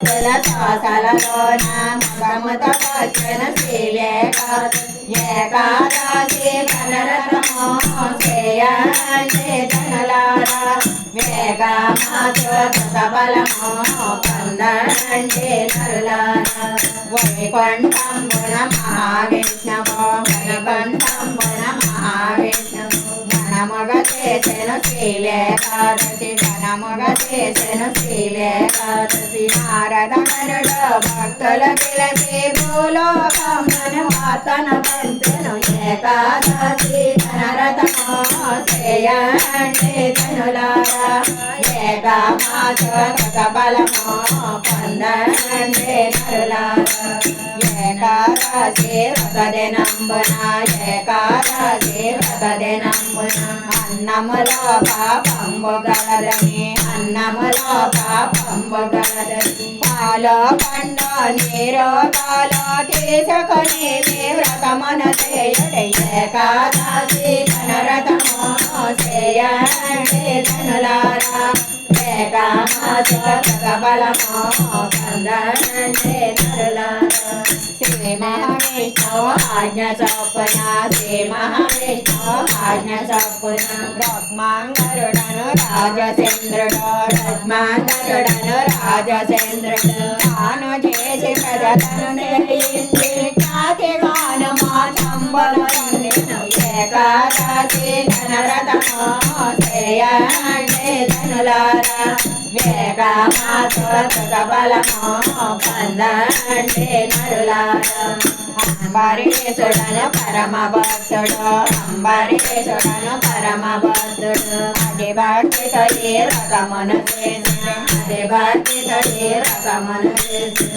శ్వాసలలోన మగముత పచ్చన ఏకాదశి కనరతమో చేతనలార వేగమాచోతబలమో కందండే నరులార వైకుంఠంబున మహావిష్ణవో వైకుంఠంబున మహావిష్ణవో ఘనముగ చేసెను శ్రీలేకాదశి ఘనముగ చేసెను శ్రీలేకాదశి నారద గరుడ భక్తుల పిలచి భూలోకమును వాతన పంపెను ఏకాదశి ధనరతమో చేయండి ధనులారా ఏకమాచోత బలమో పొందండి నరులారా ఏకాదశి వ్రతదినంబున ఏకాదశి వ్రతదినంబున అన్నములో పాపంబు గలదని అన్నములో పాపంబు గలదని పాలో పండు నీరు పాలో తీసుకొని వ్రతమును చేయుడి ఏకాదశి ధనరతమో చేయండి ధనులారా ఏకమాచోత బలమో పొందండి నరులారా శ్రీ మహావిష్ణువు ఆజ్ఞ చొప్పున శ్రీ మహావిష్ణువు ఆజ్ఞ చొప్పున బ్రహ్మాంగరుడను రాజచంద్రుడు బ్రహ్మాంగరుడను రాజచంద్రుడు తాను చేసి ప్రజలను జయించి ఖ్యాతిగాను మాటంబులు పొందెను ఏకాదశి ధనరతమో చేయండి ధనులారా వేగమాచోత బలమో పొందండి నరులారా అంబరీషుడను పరమ భక్తుడు అంబరీషుడను పరమ భక్తుడు అది భక్తితో ఈ వ్రతమును చేసిన అది భక్తితో ఈ వ్రతమును చేసిన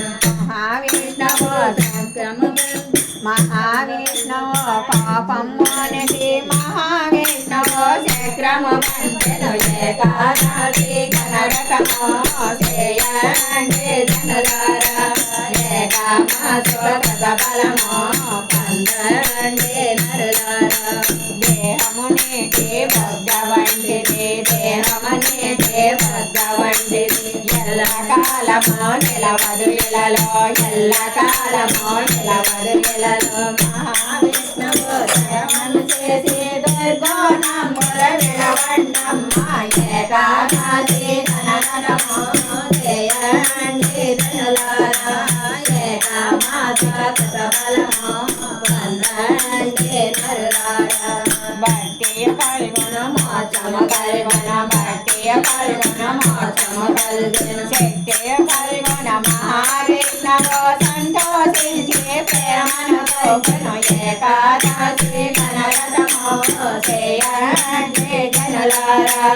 మహావిష్ణువు పాపమునికి మహావిష్ణువు చక్రము పంచెను ఏకాదశి ఘనరతమో చేయండి ధనులారా ఏకమాచోత బలమో పొందండి నరులారా దేహము నీటి బొగ్గ వంటిది దేహము నీటి బొగ్గ వంటిది ఎల్లకాలము నిలవదు ఇలలో ఎల్లకాలము నిలవదు ఇలలో మహావిష్ణువు జయమను చేసి దుర్గోణముల విడవండమ్మ ఏకాదశి ధనరతమో చేయండి ధనులారా ఏకమాచోత బలమో పొందండి నరులారా భక్తియ కల్గుణ మోక్షము కల్గుణ భక్తియ కల్గుణ మోక్షము కల్గుణ శక్తియ కల్గుణ మహావిష్ణువు సంతోషించి ప్రేమను గోపును ఏకాదశి ధనరతమో చేయండి ధనులారా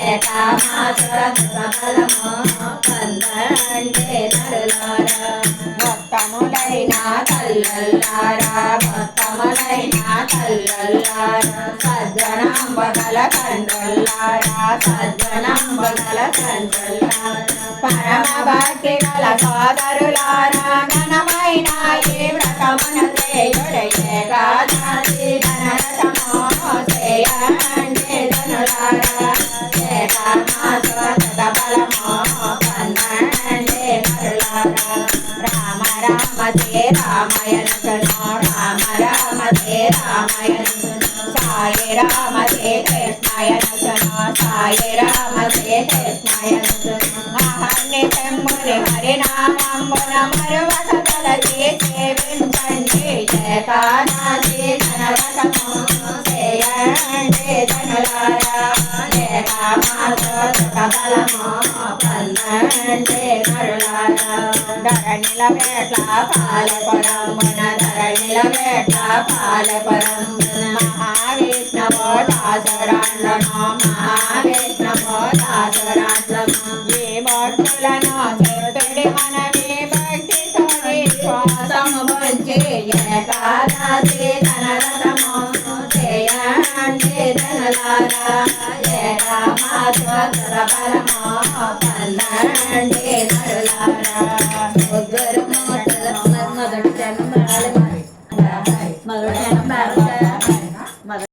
ఏకమాచోత బలమో పొందండి నరులారా భక్తములైన తల్లులారా భక్తములైన తల్లులారా సజ్జనంబగల తండ్రులారా సజ్జనంబగల తండ్రులారా పరమ భక్తి గల సోదరులారా ఘనమైన ఈ వ్రతమును చేయుడి ఏకాదశి ధనరతమో చేయండి ధనులారా ఏకమాచోత బలమో పొందండి నరులారా రామ రామ తే రామయనును రామ రామ తే రామయనును సాయి రామ తే కృష్ణయనును సాయి రామ తే కృష్ణయనును అహర్నిశంభుని హరినామంబున మరువక తలచి సేవించండి ఏకాదశి ధనరతమో చేయండి ధనులారా ఏకమాచోత బలమో పొందండి నరులారా ధరణిల వేట్ల పాలపురంబున ధరణిల వేట్ల పాలపురంబున మహావిష్ణువు దాసురాండ్లను మహావిష్ణువు దాసురాండ్లను ఈ భక్తులను చేతుడి మనవి భక్తితో విశ్వాసము ఉంచి ఏకాదశి ధనరతమో చేయండి ధనులారా ఏకమాచోత బలమో పొందండి నరులారా ముగ్గురు